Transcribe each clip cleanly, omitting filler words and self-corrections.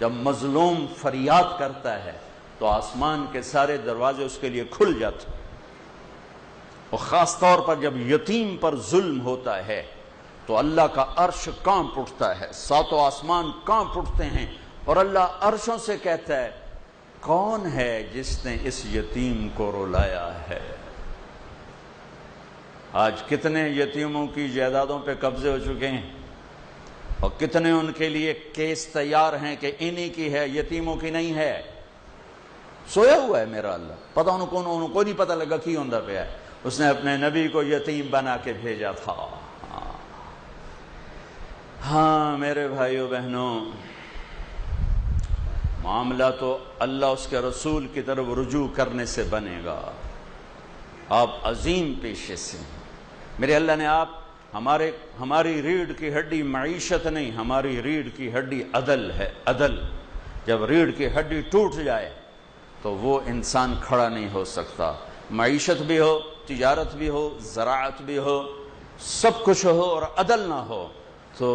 جب مظلوم فریاد کرتا ہے تو آسمان کے سارے دروازے اس کے لیے کھل جاتے ہیں، اور خاص طور پر جب یتیم پر ظلم ہوتا ہے تو اللہ کا عرش کانپ اٹھتا ہے، ساتوں آسمان کانپ اٹھتے ہیں، اور اللہ عرشوں سے کہتا ہے کون ہے جس نے اس یتیم کو رلایا ہے؟ آج کتنے یتیموں کی جائیدادوں پہ قبضے ہو چکے ہیں، اور کتنے ان کے لیے کیس تیار ہیں کہ انہی کی ہے، یتیموں کی نہیں ہے۔ سویا ہوا ہے میرا اللہ، پتہ انہوں کو نہیں پتہ لگا کی ہوندہ پہ ہے، اس نے اپنے نبی کو یتیم بنا کے بھیجا تھا۔ ہاں میرے بھائیو بہنوں، معاملہ تو اللہ اس کے رسول کی طرف رجوع کرنے سے بنے گا۔ آپ عظیم پیشے سے ہیں میرے اللہ نے، آپ ہماری ریڑھ کی ہڈی معیشت نہیں، ہماری ریڑھ کی ہڈی عدل ہے، عدل۔ جب ریڑھ کی ہڈی ٹوٹ جائے تو وہ انسان کھڑا نہیں ہو سکتا، معیشت بھی ہو، تجارت بھی ہو، زراعت بھی ہو، سب کچھ ہو اور عدل نہ ہو تو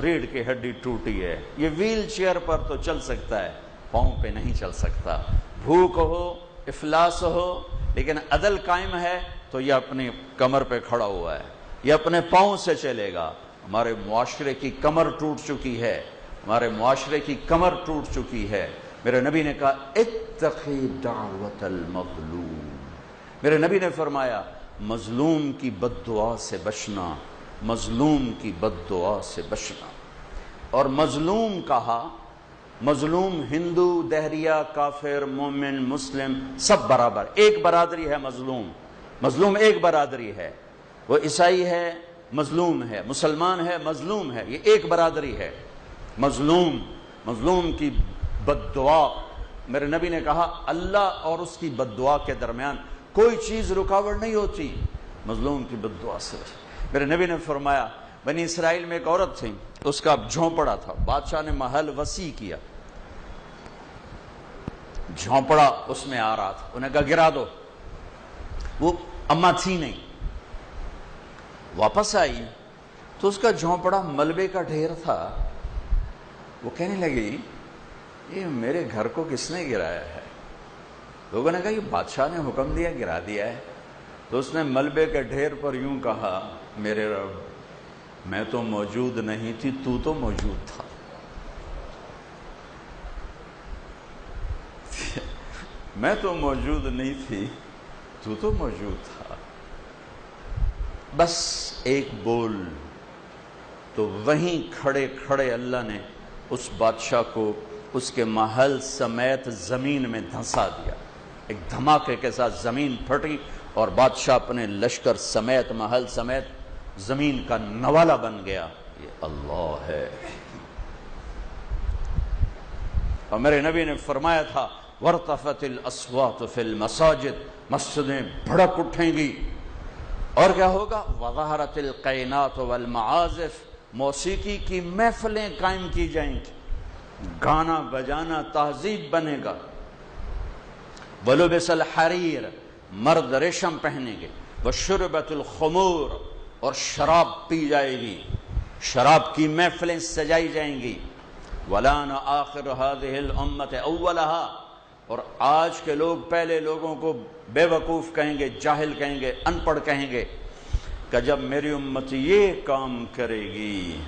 ریڑھ کی ہڈی ٹوٹی ہے۔ یہ ویل چیئر پر تو چل سکتا ہے، پاؤں پہ نہیں چل سکتا۔ بھوک ہو، افلاس ہو، لیکن عدل قائم ہے تو یہ اپنی کمر پہ کھڑا ہوا ہے، یہ اپنے پاؤں سے چلے گا۔ ہمارے معاشرے کی کمر ٹوٹ چکی ہے، ہمارے معاشرے کی کمر ٹوٹ چکی ہے۔ میرے نبی نے کہا اتقی دعوت المظلوم، میرے نبی نے فرمایا مظلوم کی بد دعا سے بچنا، مظلوم کی بد دعا سے بچنا۔ اور مظلوم کہا، مظلوم ہندو، دہریہ، کافر، مومن، مسلم سب برابر، ایک برادری ہے مظلوم، مظلوم ایک برادری ہے، وہ عیسائی ہے مظلوم ہے، مسلمان ہے مظلوم ہے، یہ ایک برادری ہے۔ مظلوم کی بد دعا، میرے نبی نے کہا اللہ اور اس کی بد دعا کے درمیان کوئی چیز رکاوٹ نہیں ہوتی، مظلوم کی بد دعا سے۔ میرے نبی نے فرمایا بنی اسرائیل میں ایک عورت تھی، اس کا جھونپڑا تھا، بادشاہ نے محل وسیع کیا، جھونپڑا اس میں آ رہا تھا، انہیں کہا گرا دو، وہ اماں تھی نہیں، واپس آئی تو اس کا جھونپڑا ملبے کا ڈھیر تھا۔ وہ کہنے لگی یہ میرے گھر کو کس نے گرایا ہے؟ لوگوں نے کہا یہ بادشاہ نے حکم دیا گرا دیا ہے۔ تو اس نے ملبے کے ڈھیر پر یوں کہا میرے رب میں تو موجود نہیں تھی، تو تو موجود تھا۔ میں تو موجود نہیں تھی، تو تو موجود تھا۔ بس ایک بول، تو وہیں کھڑے کھڑے اللہ نے اس بادشاہ کو اس کے محل سمیت زمین میں دھنسا دیا، ایک دھماکے کے ساتھ زمین پھٹی اور بادشاہ اپنے لشکر سمیت محل سمیت زمین کا نوالا بن گیا۔ یہ اللہ ہے۔ اور میرے نبی نے فرمایا تھا وَارْتَفَتِ الْأَصْوَاتُ فِي الْمَسَاجِدِ، مسجدیں بھڑک اٹھیں گی، اور کیا ہوگا؟ وَظَهَرَتِ الْقَيْنَاتُ وَالْمَعَازِفُ، موسیقی کی محفلیں قائم کی جائیں گی، گانا بجانا تہذیب بنے گا۔ وَلُبِسَ الْحَرِيرُ، مرد ریشم پہنیں گے۔ وَشُرِبَتِ الْخُمُورُ، اور شراب پی جائے گی، شراب کی محفلیں سجائی جائیں گی۔ وَلَانَ آخِرُ هَذِهِ الْأُمَّةِ أَوَّلَهَا، اور آج کے لوگ پہلے لوگوں کو بے وقوف کہیں گے، جاہل کہیں گے، ان پڑھ کہیں گے کہ جب میری امت یہ کام کرے گی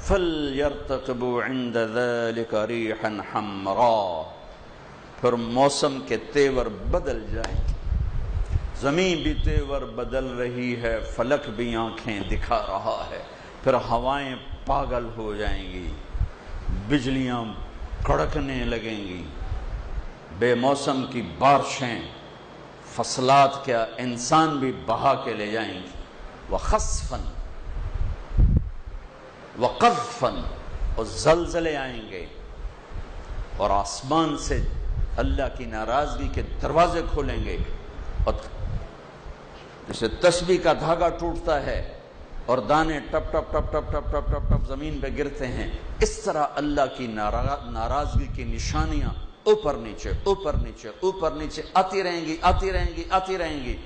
فَلْيَرْتَقِبُوا عِنْدَ ذَلِكَ رِيحًا حَمْرَا، پھر موسم کے تیور بدل جائیں گے، زمین بھی تیور بدل رہی ہے، فلک بھی آنکھیں دکھا رہا ہے، پھر ہوائیں پاگل ہو جائیں گی، بجلیاں کڑکنے لگیں گی، بے موسم کی بارشیں، فصلات کیا انسان بھی بہا کے لے جائیں گی۔ وَخَسْفًا وَقَذْفًا، اور زلزلے آئیں گے، اور آسمان سے اللہ کی ناراضگی کے دروازے کھولیں گے، اور جیسے تسبیح کا دھاگا ٹوٹتا ہے اور دانے ٹپ ٹپ ٹپ ٹپ ٹپ ٹپ ٹپ ٹپ زمین پہ گرتے ہیں، اس طرح اللہ کی ناراضگی کی نشانیاں اوپر نیچے اوپر نیچے اوپر نیچے آتی رہیں گی، آتی رہیں گی، آتی رہیں گی،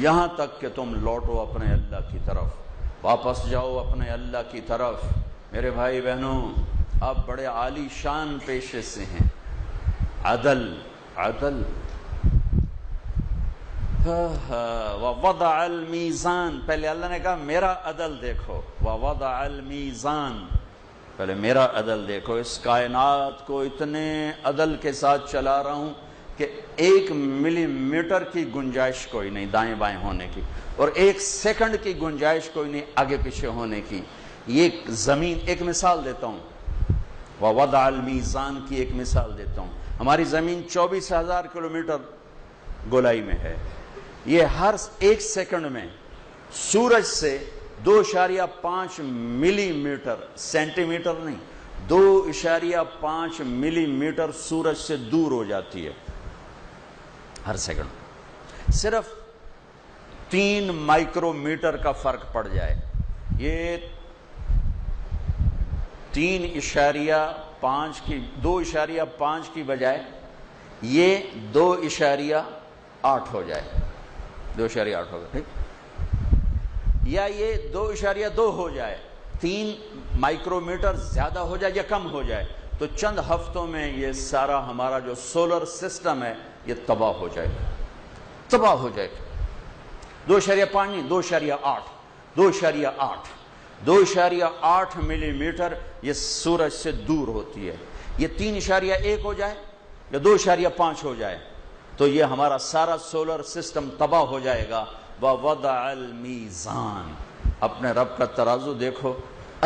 یہاں تک کہ تم لوٹو اپنے اللہ کی طرف، واپس جاؤ اپنے اللہ کی طرف۔ میرے بھائی بہنوں، آپ بڑے عالی شان پیشے سے ہیں. عدل عدل. وَوَضَعَ الْمِيزَانَ، پہلے اللہ نے کہا میرا عدل دیکھو. وَوَضَعَ الْمِيزَانَ، پہلے میرا عدل دیکھو. اس کائنات کو اتنے عدل کے ساتھ چلا رہا ہوں کہ 1 ملی میٹر کی گنجائش کوئی نہیں دائیں بائیں ہونے کی، اور 1 سیکنڈ کی گنجائش کوئی نہیں آگے پیچھے ہونے کی. یہ زمین، ایک مثال دیتا ہوں، وَوَضَعَ الْمِيزَانَ کی ایک مثال دیتا ہوں. ہماری زمین 24,000 کلومیٹر گولائی میں ہے. یہ ہر 1 سیکنڈ میں سورج سے 2.5 ملی میٹر، سینٹی میٹر نہیں، 2.5 ملی میٹر سورج سے دور ہو جاتی ہے ہر سیکنڈ. صرف 3 مائکرو میٹر کا فرق پڑ جائے، یہ 3.5 کی 2.5 کی بجائے یہ 2.8 ہو جائے، 2.8 ہوگا، ٹھیک، یا یہ 2.2 ہو جائے، 3 مائکرو میٹر زیادہ ہو جائے یا کم ہو جائے، تو چند ہفتوں میں یہ سارا ہمارا جو سولر سسٹم ہے یہ تباہ ہو جائے گا، تباہ ہو جائے گا. 2.5 نہیں، 2.8 2.8 2.8 ملی میٹر یہ سورج سے دور ہوتی ہے. یہ 3.1 ہو جائے یا 2.5 ہو جائے تو یہ ہمارا سارا سولر سسٹم تباہ ہو جائے گا. وَوَضَعَ الْمِيزَانَ، اپنے رب کا ترازو دیکھو.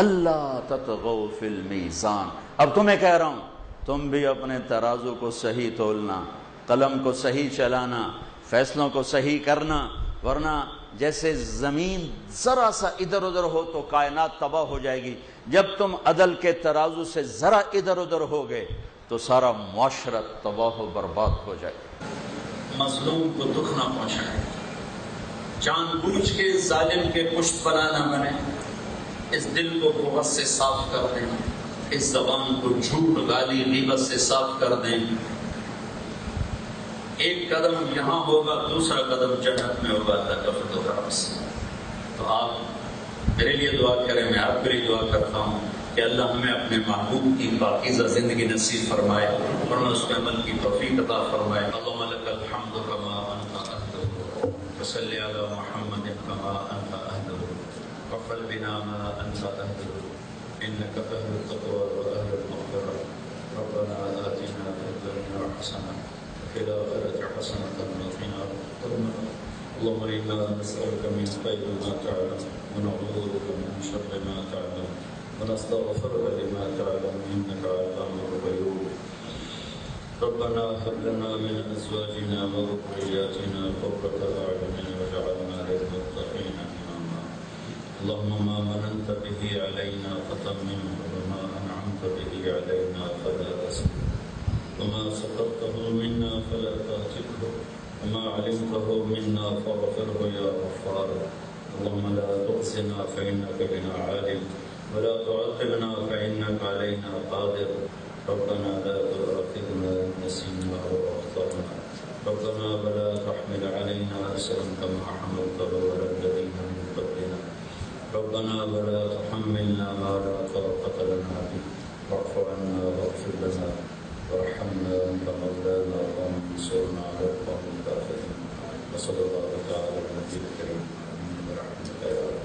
اللہ تطغوا فی المیزان. اب تمہیں کہہ رہا ہوں تم بھی اپنے ترازو کو صحیح تولنا، قلم کو صحیح چلانا، فیصلوں کو صحیح کرنا، ورنہ جیسے زمین ذرا سا ادھر ادھر ہو تو کائنات تباہ ہو جائے گی. جب تم عدل کے ترازو سے ذرا ادھر ادھر ہوگے تو سارا معاشرت تباہ و برباد ہو جائے. مظلوم کو دکھ نہ پہنچائے، جان بوجھ کے ظالم کے پشت پناہ نہ بنے. اس دل کو بغض سے صاف کر دیں، اس زبان کو جھوٹ گالی غیبت سے صاف کر دیں. ایک قدم یہاں ہوگا، دوسرا قدم جنت میں ہوگا اللہ کا فضل و کرم سے. تو آپ میرے لیے دعا کریں، میں آپ کے لیے دعا کرتا ہوں کہ اللہ ہمیں اپنے محبوب کی پاکیزہ زندگی نصیب فرمائے اور ہمیں اس پہ عمل کی توفیق عطا فرمائے. اللہم لک الحمد کما انت اہلہ وصلی علی محمد کما انت اہلہ وافعل بنا ما انت اہلہ انک اہل التقوی واہل المغفرہ. ربنا آتنا فی الدنیا حسنہ وفی الآخرة حسنة وقنا عذاب النار. اللهم إنا نسألك من خير ما تعلم ونعوذ بك من شر ما تعلم ونستغفرك لما تعلم إنك علام الغيوب. ربنا هب لنا من أزواجنا وذرياتنا قرة أعين واجعلنا للمتقين إماما. اللهم ما مننت به علينا فتممه وما أنعمت به علينا فلا تسلم وما سقطته منا فلا تهتكه وما علمته منا فاغفره يا غفار. اللهم لا تخزنا فإنك بنا عالم ولا تعذبنا فإنك علينا قادر. ربنا لا تؤاخذنا إن نسينا أو أخطأنا. ربنا ولا تحمل علينا إصرا كما حملته على الذين من قبلنا. ربنا ولا تحملنا ما لا طاقة لنا به واعف عنا واغفر لنا وارحمنا أنت مولانا وانصرنا على القوم الكافرين. وصلى الله تعالى على النبي الكريم ورحمة الله.